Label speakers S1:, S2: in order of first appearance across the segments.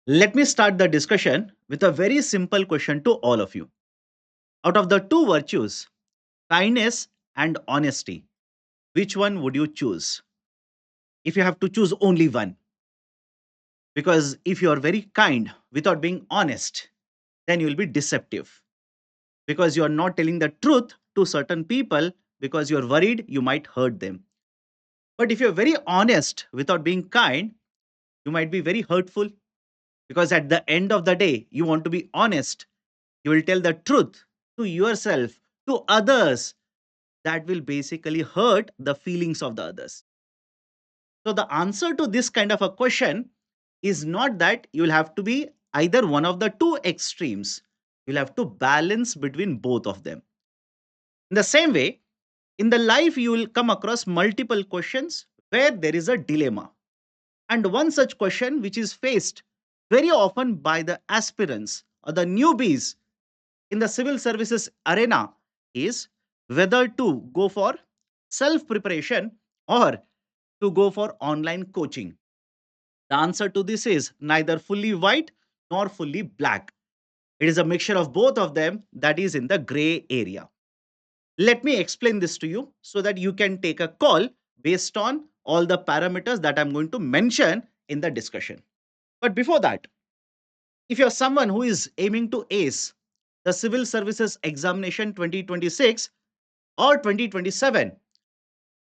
S1: Let me start the discussion with a very simple question to all of you. Out of the two virtues, kindness and honesty, which one would you choose if you have to choose only one? Because if you are very kind without being honest, then you will be deceptive because you are not telling the truth to certain people because you are worried you might hurt them. But if you're very honest without being kind, you might be very hurtful because at the end of the day, you want to be honest. You will tell the truth to yourself, to others. That will basically hurt the feelings of the others. So, the answer to this kind of a question is not that you will have to be either one of the two extremes. You'll have to balance between both of them. In the same way, in the life, you will come across multiple questions where there is a dilemma. And one such question, which is faced very often by the aspirants or the newbies in the civil services arena, is whether to go for self preparation or to go for online coaching. The answer to this is neither fully white nor fully black. It is a mixture of both of them that is in the gray area. Let me explain this to you so that you can take a call based on all the parameters that I'm going to mention in the discussion. But before that, if you're someone who is aiming to ace the civil services examination 2026 or 2027,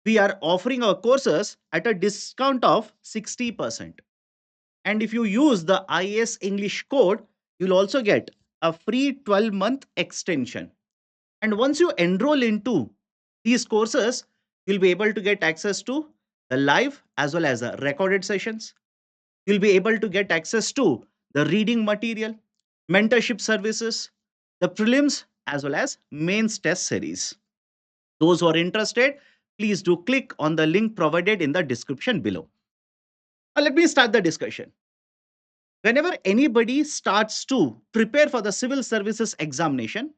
S1: we are offering our courses at a discount of 60%. And if you use the IAS English code, you'll also get a free 12-month extension. And once you enroll into these courses, you'll be able to get access to the live as well as the recorded sessions. You'll be able to get access to the reading material, mentorship services, the prelims, as well as mains test series. Those who are interested, please do click on the link provided in the description below. Now, let me start the discussion. Whenever anybody starts to prepare for the civil services examination,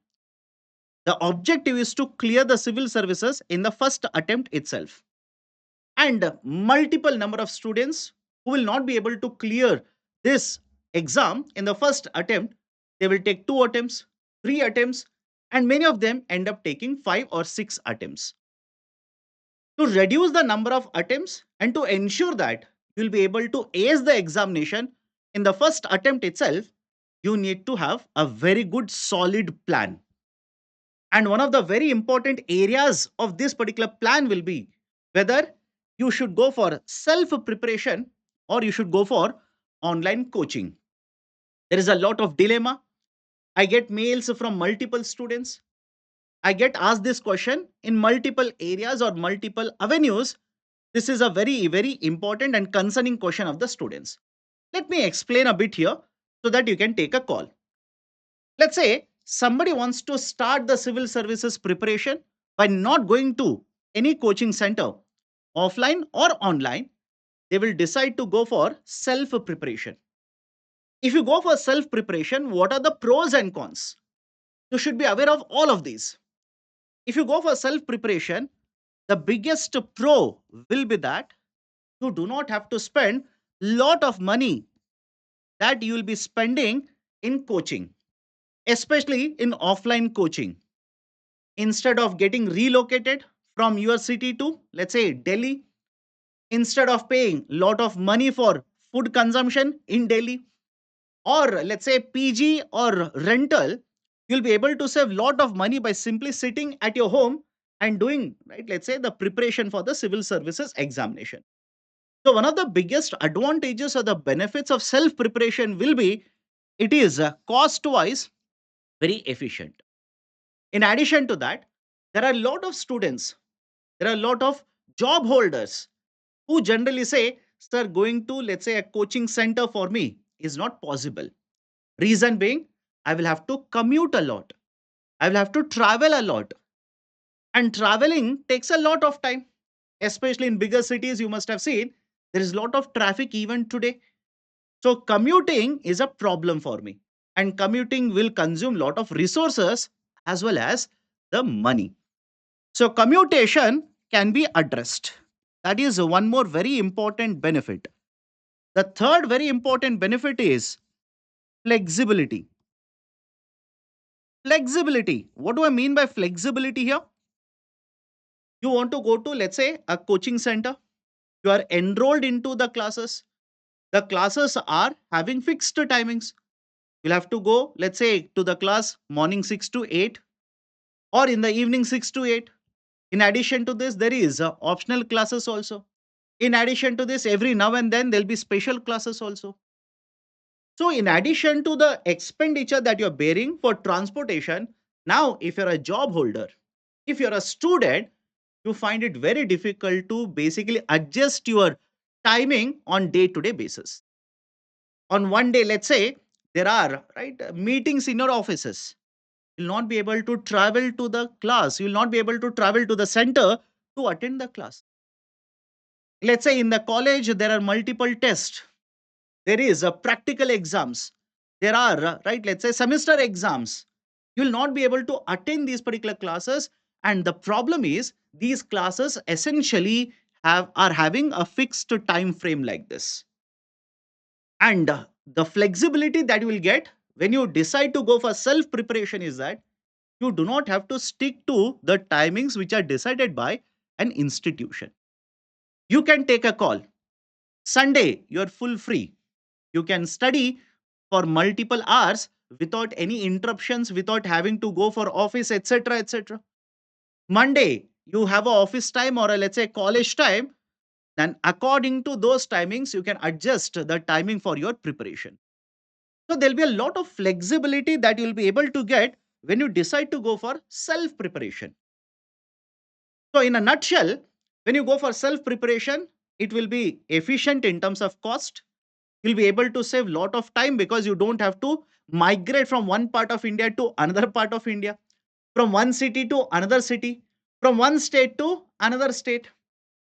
S1: the objective is to clear the civil services in the first attempt itself. And multiple number of students who will not be able to clear this exam in the first attempt, they will take two attempts, three attempts, and many of them end up taking five or six attempts. To reduce the number of attempts and to ensure that you'll be able to ace the examination in the first attempt itself, you need to have a very good solid plan. And one of the very important areas of this particular plan will be whether you should go for self preparation or you should go for online coaching. There is a lot of dilemma. I get mails from multiple students. I get asked this question in multiple areas or multiple avenues. This is a very, very important and concerning question of the students. Let me explain a bit here so that you can take a call. Let's say somebody wants to start the civil services preparation by not going to any coaching center, offline or online. They will decide to go for self preparation. If you go for self preparation, what are the pros and cons? You should be aware of all of these. If you go for self preparation, the biggest pro will be that you do not have to spend lot of money that you will be spending in coaching, especially in offline coaching. Instead of getting relocated from your city to, let's say, Delhi, instead of paying lot of money for food consumption in Delhi, or let's say PG or rental, you'll be able to save lot of money by simply sitting at your home and doing, right, let's say, the preparation for the civil services examination. So one of the biggest advantages or the benefits of self preparation will be it is cost wise very efficient. In addition to that, there are a lot of students, there are a lot of job holders who generally say, sir, going to, let's say, a coaching center for me is not possible. Reason being, I will have to commute a lot, I will have to travel a lot, and traveling takes a lot of time, especially in bigger cities. You must have seen there is a lot of traffic even today. So commuting is a problem for me, and commuting will consume a lot of resources as well as the money. So commutation can be addressed. That is one more very important benefit. The third very important benefit is Flexibility. Flexibility. What do I mean by flexibility here? You want to go to, let's say, a coaching center. You are enrolled into the classes. The classes are having fixed timings. You'll have to go, let's say, to the class morning 6 to 8 or in the evening 6 to 8. In addition to this, there is optional classes also. In addition to this, every now and then there'll be special classes also. So, in addition to the expenditure that you're bearing for transportation, now if you're a job holder, if you're a student, you find it very difficult to basically adjust your timing on day to day basis. On one day, let's say there are right meetings in your offices. You'll not be able to travel to the class. You'll not be able to travel to the center to attend the class. Let's say in the college there are multiple tests. There is a practical exams. There are right, let's say semester exams. You will not be able to attend these particular classes, and the problem is these classes essentially are having a fixed time frame like this. And the flexibility that you will get when you decide to go for self preparation is that you do not have to stick to the timings which are decided by an institution. You can take a call. Sunday, you're full free. You can study for multiple hours without any interruptions, without having to go for office, etc. etc. Monday, you have a office time or a, let's say college time, then according to those timings, you can adjust the timing for your preparation. So there'll be a lot of flexibility that you'll be able to get when you decide to go for self preparation. So, in a nutshell, when you go for self preparation, it will be efficient in terms of cost. You'll be able to save lot of time because you don't have to migrate from one part of India to another part of India, from one city to another city, from one state to another state.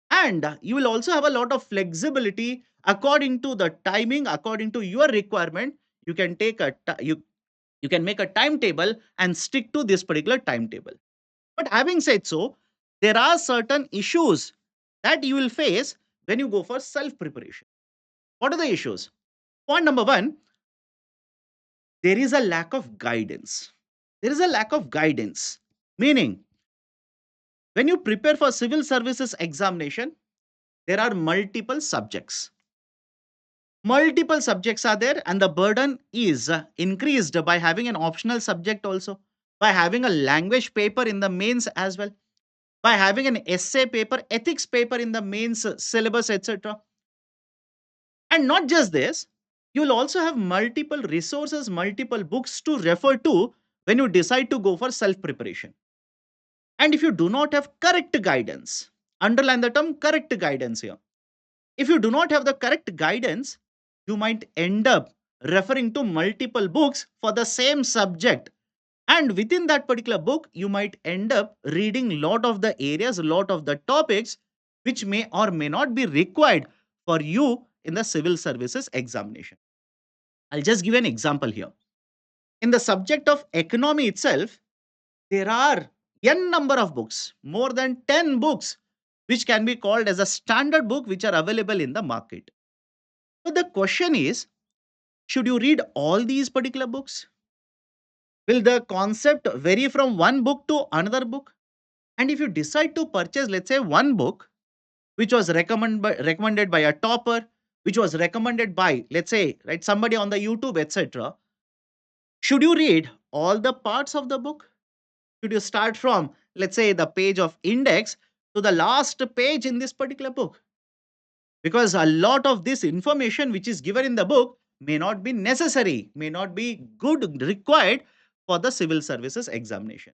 S1: And you will also have a lot of flexibility according to the timing, according to your requirement. You can take you can make a timetable and stick to this particular timetable. But having said so, there are certain issues that you will face when you go for self preparation. What are the issues? Point number one, there is a lack of guidance. There is a lack of guidance, meaning when you prepare for civil services examination, there are multiple subjects. Multiple subjects are there, and the burden is increased by having an optional subject also, by having a language paper in the mains as well, by having an essay paper, ethics paper in the mains syllabus, etc. And not just this, you'll also have multiple resources, multiple books to refer to when you decide to go for self preparation. And if you do not have correct guidance, underline the term correct guidance here. If you do not have the correct guidance, you might end up referring to multiple books for the same subject. And within that particular book, you might end up reading lot of the areas, lot of the topics which may or may not be required for you in the civil services examination. I'll just give an example here. In the subject of economy itself, there are n number of books, more than 10 books, which can be called as a standard book which are available in the market. So the question is, should you read all these particular books? Will the concept vary from one book to another book? And if you decide to purchase, let's say, one book which was recommended by a topper, which was recommended by, let's say, right, somebody on the YouTube, etc., should you read all the parts of the book? Should you start from, let's say, the page of index to the last page in this particular book? Because a lot of this information which is given in the book may not be necessary, may not be good, required for the civil services examination.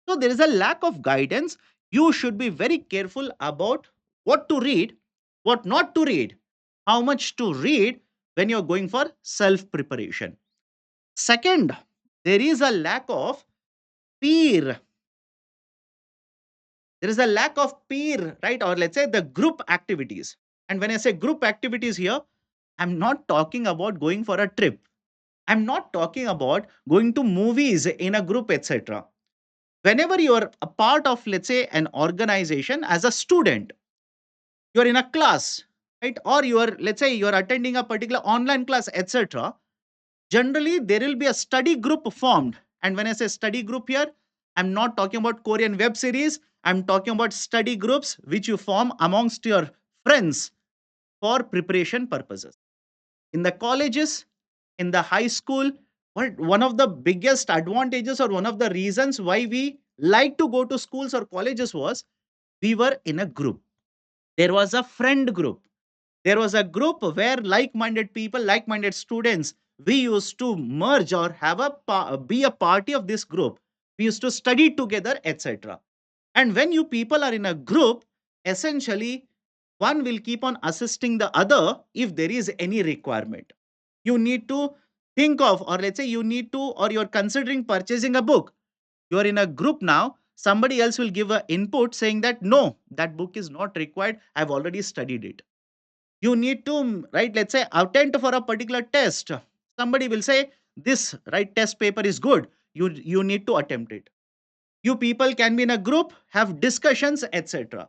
S1: So there is a lack of guidance. You should be very careful about what to read, what not to read, how much to read when you're going for self preparation. Second, there is a lack of peer. There is a lack of peer, right? Or let's say the group activities. And when I say group activities here, I'm not talking about going for a trip. I'm not talking about going to movies in a group, etc. Whenever you are a part of, let's say, an organization as a student, you're in a class, right? Or you are, let's say, you're attending a particular online class, etc. Generally there will be a study group formed. And when I say study group here, I'm not talking about Korean web series. I'm talking about study groups which you form amongst your friends for preparation purposes. In the colleges, in the high school, one of the biggest advantages or one of the reasons why we like to go to schools or colleges was we were in a group. There was a friend group. There was a group where like-minded people, like-minded students, we used to merge or have be a party of this group. We used to study together, etc. And when you people are in a group, essentially one will keep on assisting the other if there is any requirement. You need to think of, or let's say you need to, or you're considering purchasing a book. You are in a group now. Somebody else will give an input saying that no, that book is not required. I've already studied it. You need to, right, let's say attend for a particular test. Somebody will say this right test paper is good. You need to attempt it. You people can be in a group, have discussions, etc.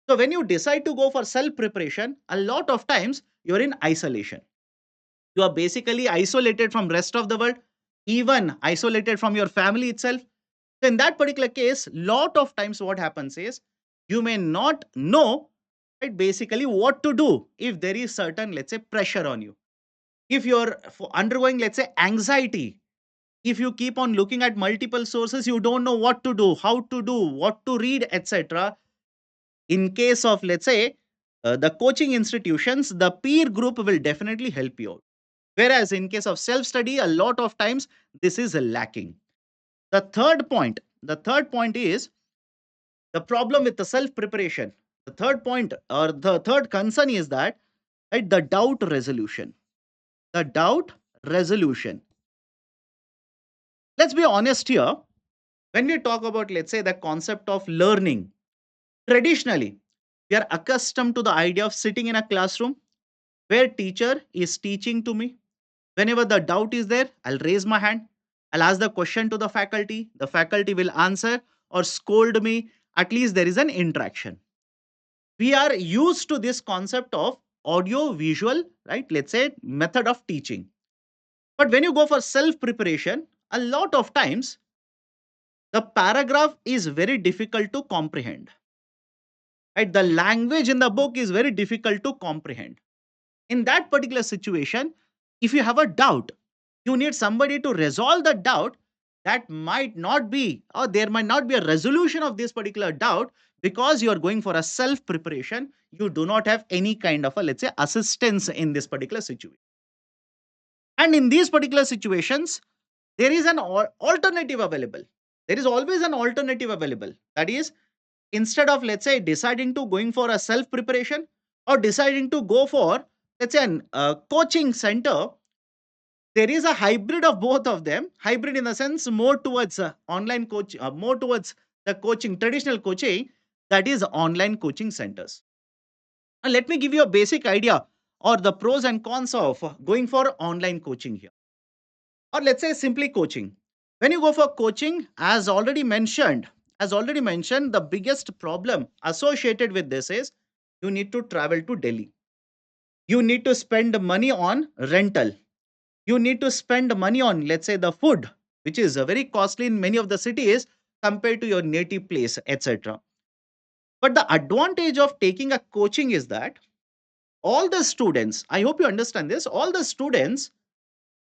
S1: So when you decide to go for self preparation, a lot of times you're in isolation. You are basically isolated from rest of the world, even isolated from your family itself. So in that particular case, lot of times what happens is you may not know, right, basically what to do if there is certain, let's say, pressure on you. If you're undergoing, let's say, anxiety, if you keep on looking at multiple sources, you don't know what to do, how to do, what to read, etc. In case of, let's say, the coaching institutions, the peer group will definitely help you out. Whereas in case of self study, a lot of times this is lacking. The third point is the problem with the self preparation. The third point or the third concern is that, right, the doubt resolution. The doubt resolution. Let's be honest here. When we talk about, let's say, the concept of learning, traditionally, we are accustomed to the idea of sitting in a classroom where teacher is teaching to me. Whenever the doubt is there, I'll raise my hand. I'll ask the question to the faculty. The faculty will answer or scold me. At least there is an interaction. We are used to this concept of audio visual, right? Let's say method of teaching. But when you go for self preparation, a lot of times the paragraph is very difficult to comprehend. Right? The language in the book is very difficult to comprehend. In that particular situation, if you have a doubt, you need somebody to resolve the doubt. That might not be, or there might not be a resolution of this particular doubt because you are going for a self preparation. You do not have any kind of a, let's say, assistance in this particular situation. And in these particular situations, there is an alternative available. There is always an alternative available. That is, instead of, let's say, deciding to going for a self preparation or deciding to go for, let's say, an coaching center, there is a hybrid of both of them. Hybrid in the sense more towards online coach, more towards the coaching, traditional coaching, that is online coaching centers. And let me give you a basic idea or the pros and cons of going for online coaching here, or let's say simply coaching. When you go for coaching, as already mentioned, the biggest problem associated with this is you need to travel to Delhi. You need to spend money on rental. You need to spend money on, let's say, the food, which is very costly in many of the cities compared to your native place, etc. But the advantage of taking a coaching is that all the students, I hope you understand this, all the students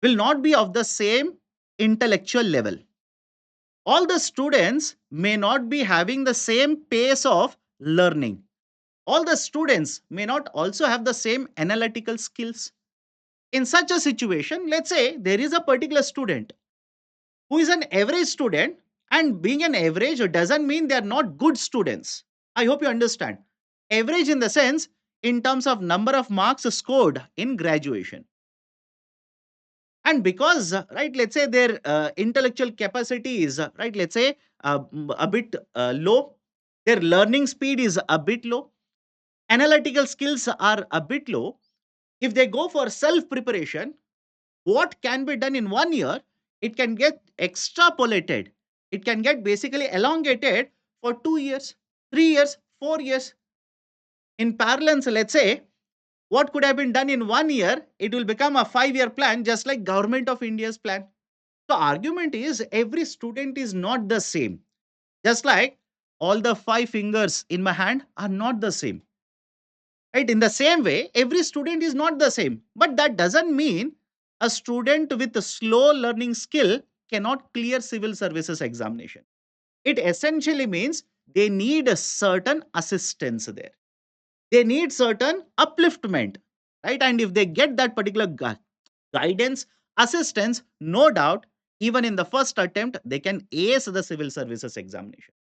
S1: will not be of the same intellectual level. All the students may not be having the same pace of learning. All the students may not also have the same analytical skills. In such a situation, let's say there is a particular student who is an average student, and being an average doesn't mean they are not good students. I hope you understand. Average in the sense, in terms of number of marks scored in graduation. And because, right, let's say their intellectual capacity is, right, let's say a bit low, their learning speed is a bit low, analytical skills are a bit low. If they go for self preparation, what can be done in 1 year, it can get extrapolated. It can get basically elongated for 2 years, 3 years, 4 years. In parallel, let's say What could have been done in 1 year, it will become a 5 year plan, just like Government of India's plan. So argument is every student is not the same. Just like all the five fingers in my hand are not the same. Right? In the same way, every student is not the same. But that doesn't mean a student with a slow learning skill cannot clear civil services examination. It essentially means they need a certain assistance there. They need certain upliftment, right? And if they get that particular guidance, assistance, no doubt, even in the first attempt, they can ace the civil services examination.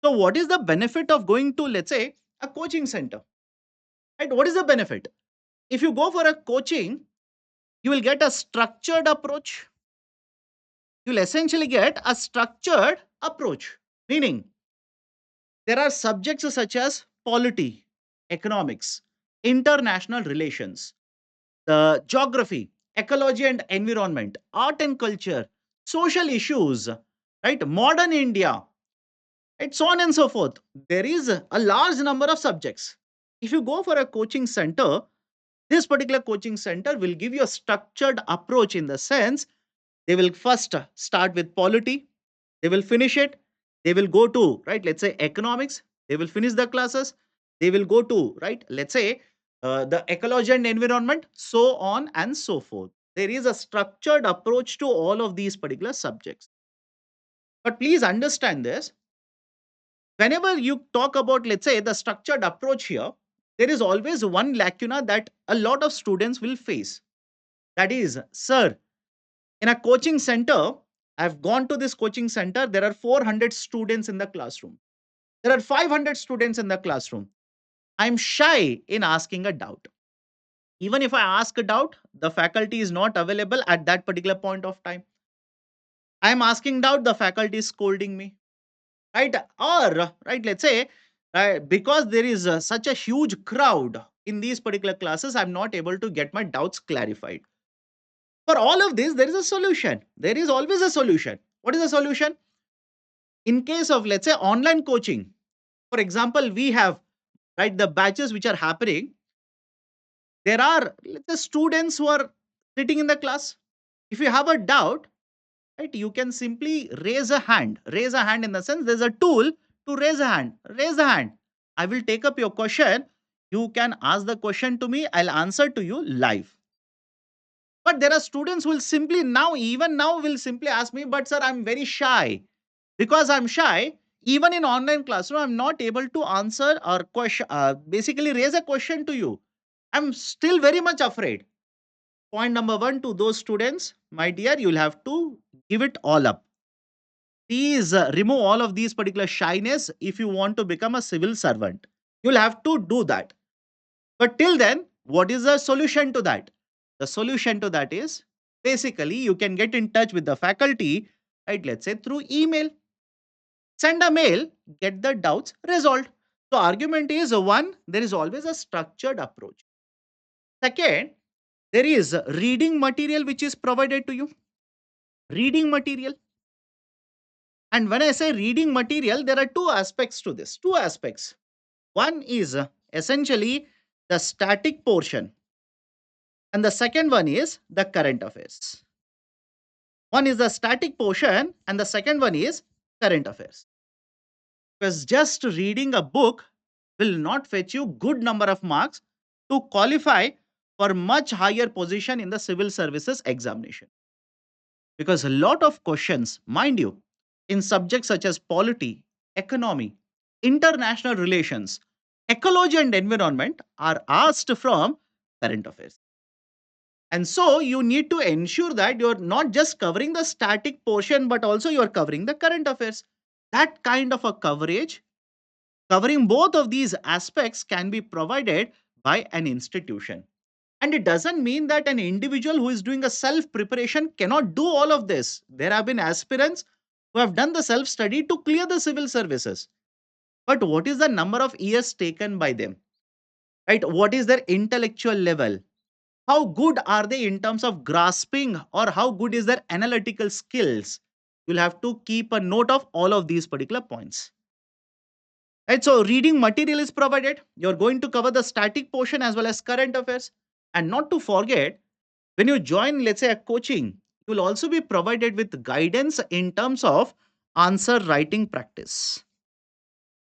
S1: So, what is the benefit of going to, let's say, a coaching center? Right? What is the benefit? If you go for a coaching, you will get a structured approach. You will essentially get a structured approach, meaning there are subjects such as polity, economics, international relations, the geography, ecology and environment, art and culture, social issues, right? Modern India, right? So on and so forth. There is a large number of subjects. If you go for a coaching center, this particular coaching center will give you a structured approach in the sense they will first start with polity, they will finish it, they will go to, right, let's say economics, they will finish the classes, they will go to, right, let's say the ecology and environment, so on and so forth. There is a structured approach to all of these particular subjects. But please understand this, whenever you talk about, let's say, the structured approach here, there is always one lacuna that a lot of students will face. That is, sir, in a coaching center, I've gone to this coaching center, there are 400 students in the classroom. There are 500 students in the classroom. I'm shy in asking a doubt. Even if I ask a doubt, the faculty is not available at that particular point of time. I'm asking doubt, the faculty is scolding me. Right? Or, right, let's say, because there is such a huge crowd in these particular classes, I'm not able to get my doubts clarified. For all of this, there is a solution. There is always a solution. What is the solution? In case of, let's say, online coaching, for example, we have, right, the batches which are happening. There are, let's say, students who are sitting in the class. If you have a doubt, right, you can simply raise a hand. Raise a hand in the sense there's a tool to raise a hand. Raise a hand. I will take up your question. You can ask the question to me. I'll answer to you live. But there are students who will simply now, even now, will simply ask me, but sir, I'm very shy. Because I'm shy, even in online classroom, I'm not able to answer or question, basically raise a question to you. I'm still very much afraid. Point number one to those students, my dear, you'll have to give it all up. Please remove all of these particular shyness if you want to become a civil servant. You'll have to do that. But till then, what is the solution to that? The solution to that is basically you can get in touch with the faculty, right? Let's say through email. Send a mail, get the doubts resolved. So, argument is one, there is always a structured approach. Second, there is reading material which is provided to you. Reading material. And when I say reading material, there are two aspects to this. Two aspects. One is essentially the static portion, and the second one is the current affairs. One is the static portion, and the second one is current affairs. Because just reading a book will not fetch you good number of marks to qualify for much higher position in the civil services examination. Because a lot of questions, mind you, in subjects such as polity, economy, international relations, ecology and environment are asked from current affairs. And so you need to ensure that you're not just covering the static portion, but also you're covering the current affairs. That kind of a coverage, covering both of these aspects, can be provided by an institution. And it doesn't mean that an individual who is doing a self preparation cannot do all of this. There have been aspirants who have done the self study to clear the civil services. But what is the number of years taken by them? Right? What is their intellectual level? How good are they in terms of grasping, or how good is their analytical skills? You'll have to keep a note of all of these particular points. Right, so reading material is provided. You're going to cover the static portion as well as current affairs. And not to forget, when you join, let's say, a coaching, you will also be provided with guidance in terms of answer writing practice.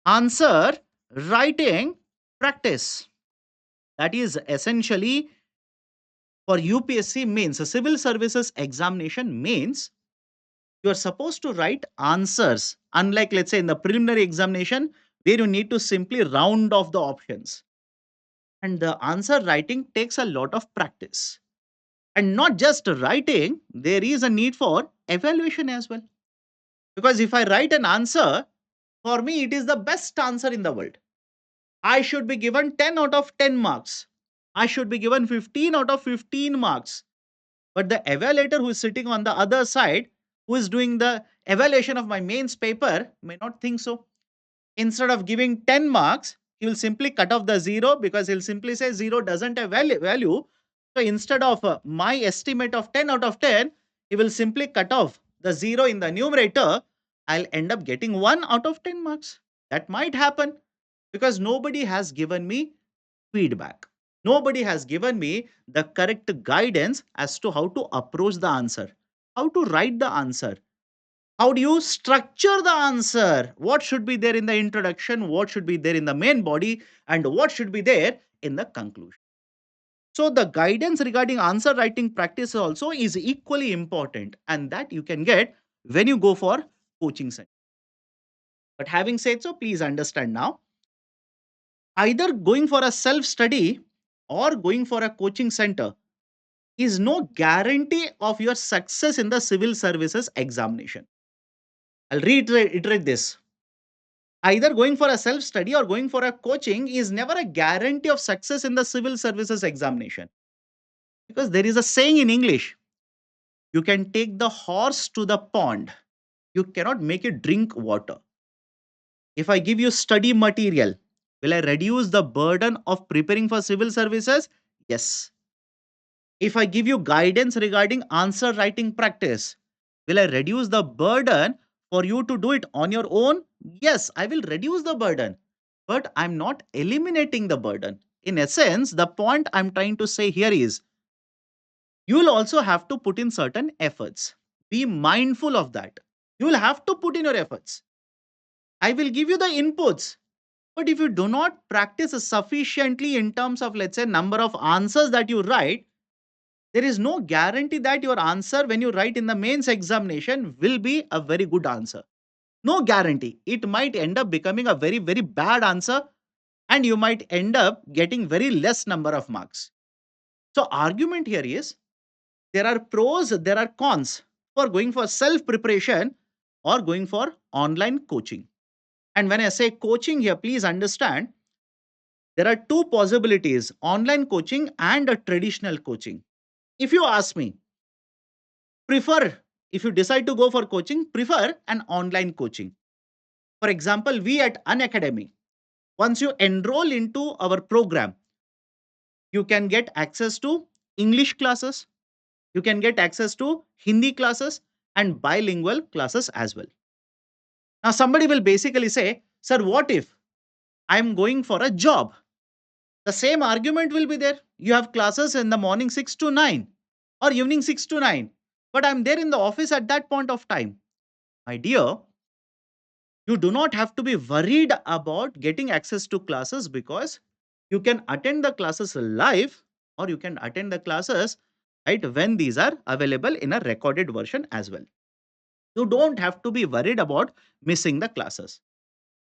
S1: Answer writing practice. That is essentially for UPSC means a civil services examination means you are supposed to write answers. Unlike, let's say, in the preliminary examination, where you need to simply round off the options. And the answer writing takes a lot of practice. And not just writing, there is a need for evaluation as well. Because if I write an answer, for me, it is the best answer in the world. I should be given 10 out of 10 marks. I should be given 15 out of 15 marks. But the evaluator who is sitting on the other side, who is doing the evaluation of my mains paper, may not think so. Instead of giving 10 marks, he will simply cut off the zero because he'll simply say zero doesn't have value. So instead of my estimate of 10 out of 10, he will simply cut off the zero in the numerator. I'll end up getting 1 out of 10 marks. That might happen because nobody has given me feedback. Nobody has given me the correct guidance as to how to approach the answer, how to write the answer, how do you structure the answer? What should be there in the introduction? What should be there in the main body? And what should be there in the conclusion? So, the guidance regarding answer writing practice also is equally important, and that you can get when you go for coaching center. But having said so, please understand now either going for a self study or going for a coaching center is no guarantee of your success in the civil services examination. I'll reiterate this. Either going for a self study or going for a coaching is never a guarantee of success in the civil services examination. Because there is a saying in English, you can take the horse to the pond, you cannot make it drink water. If I give you study material, will I reduce the burden of preparing for civil services? Yes. If I give you guidance regarding answer writing practice, will I reduce the burden for you to do it on your own? Yes, I will reduce the burden, but I'm not eliminating the burden. In essence, the point I'm trying to say here is you will also have to put in certain efforts. Be mindful of that. You will have to put in your efforts. I will give you the inputs, but if you do not practice sufficiently in terms of, let's say, number of answers that you write, there is no guarantee that your answer when you write in the mains examination will be a very good answer. No guarantee. It might end up becoming a very, very bad answer and you might end up getting very less number of marks. So argument here is there are pros, there are cons for going for self preparation or going for online coaching. And when I say coaching here, please understand there are two possibilities, online coaching and a traditional coaching. If you ask me, prefer, if you decide to go for coaching, prefer an online coaching. For example, we at Unacademy, once you enroll into our program, you can get access to English classes, you can get access to Hindi classes and bilingual classes as well. Now, somebody will basically say, sir, what if I'm going for a job? The same argument will be there. You have classes in the morning 6 to 9 or evening 6 to 9, but I'm there in the office at that point of time. My dear, you do not have to be worried about getting access to classes because you can attend the classes live or you can attend the classes right when these are available in a recorded version as well. You don't have to be worried about missing the classes.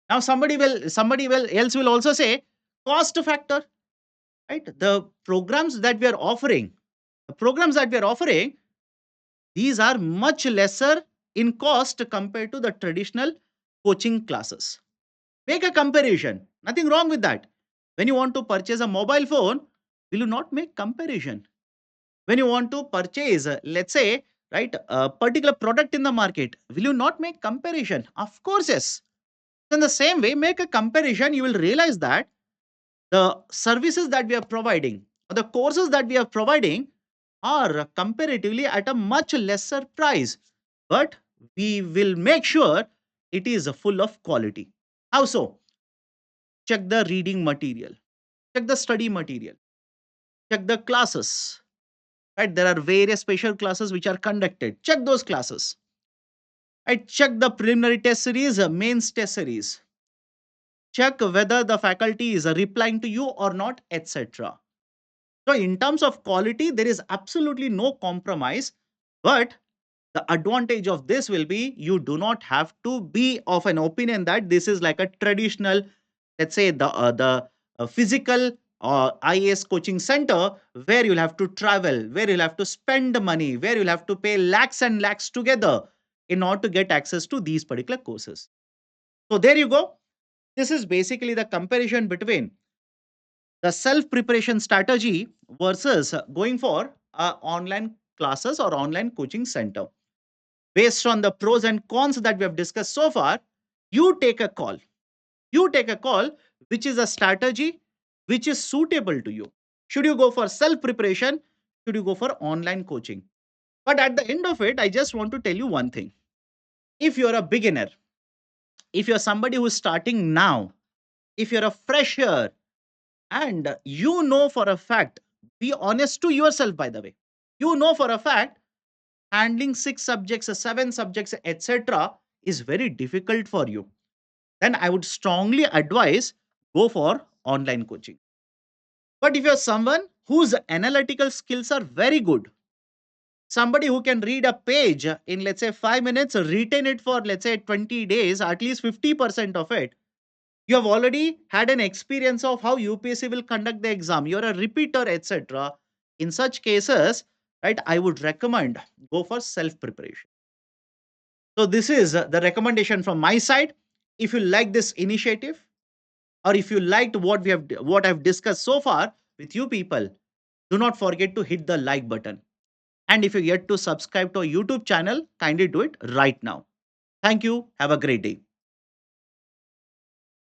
S1: Now somebody will else will also say cost factor, right? The programs that we are offering, these are much lesser in cost compared to the traditional coaching classes. Make a comparison. Nothing wrong with that. When you want to purchase a mobile phone, will you not make comparison? When you want to purchase, let's say, right, a particular product in the market, will you not make comparison? Of course, yes. In the same way, make a comparison. You will realize that the services that we are providing, or the courses that we are providing, are comparatively at a much lesser price. But we will make sure it is full of quality. How so? check the reading material, check the study material, check the classes. Right? There are various special classes which are conducted. Check those classes. Right? Check the preliminary test series, mains test series. Check whether the faculty is replying to you or not, etc. So, in terms of quality, there is absolutely no compromise. But the advantage of this will be you do not have to be of an opinion that this is like a traditional, let's say the physical IAS coaching center where you'll have to travel, where you'll have to spend money, where you'll have to pay lakhs and lakhs together in order to get access to these particular courses. So there you go. This is basically the comparison between the self preparation strategy versus going for online classes or online coaching center. Based on the pros and cons that we have discussed so far, you take a call. You take a call which is a strategy which is suitable to you. Should you go for self preparation? Should you go for online coaching? But at the end of it, I just want to tell you one thing. If you're a beginner, if you're somebody who's starting now, if you're a fresher, and you know for a fact, be honest to yourself, by the way, you know for a fact, handling six subjects, seven subjects, etc., is very difficult for you, then I would strongly advise go for online coaching. But if you're someone whose analytical skills are very good, somebody who can read a page in, let's say, 5 minutes, retain it for, let's say, 20 days, at least 50% of it, you have already had an experience of how UPSC will conduct the exam, you're a repeater, etc. In such cases, right, I would recommend go for self preparation. So, this is the recommendation from my side. If you like this initiative, or if you liked what I've discussed so far with you people, do not forget to hit the like button. And if you yet to subscribe to our YouTube channel, kindly do it right now. Thank you. Have a great day.